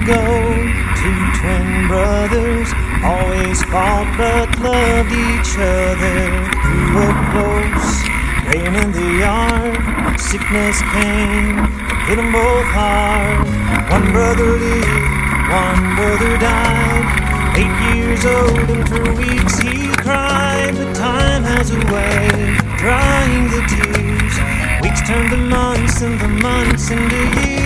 ago, two twin brothers always fought but loved each other. Were close, playing in the yard. Sickness came, hit them both hard. One brother lived, one brother died. 8 years old and for weeks he cried. But time has a way of drying the tears. Weeks turn to months and the months into years.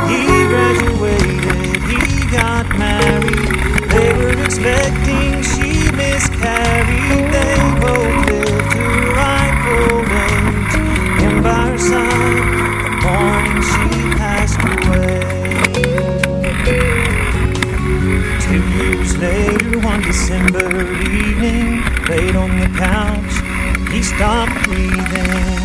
He graduated, he got married. They were expecting, she miscarried. They both lived to ripe old age. Him by her side, the morning she passed away. 2 years later, one December evening, laid on the couch, he stopped breathing.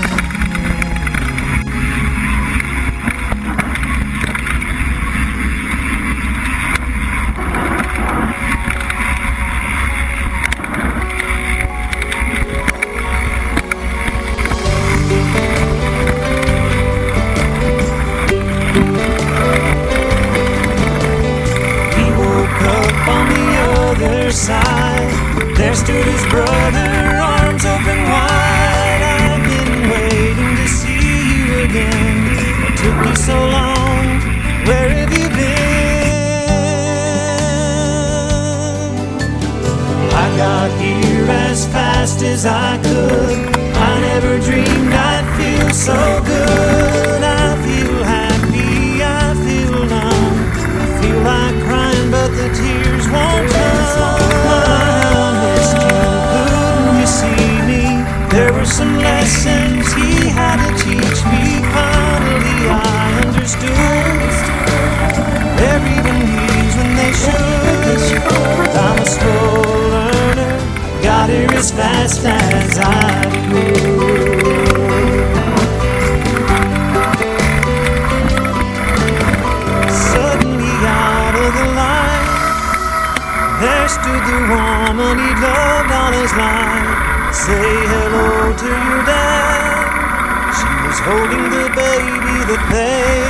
Side, there stood his brother, arms open wide. I've been waiting to see you again. It took me so long, where have you been? I got here as fast as I could. I never dreamed I'd feel so good. I feel happy, I feel numb. I feel like crying, but the tears won't come. There were some lessons he had to teach me. Finally I understood. Everyone leaves when they should. I'm a slow learner, got here as fast as I could. Suddenly out of the light, there stood the woman he'd loved all his life. Say hello to your dad. She was holding the baby that they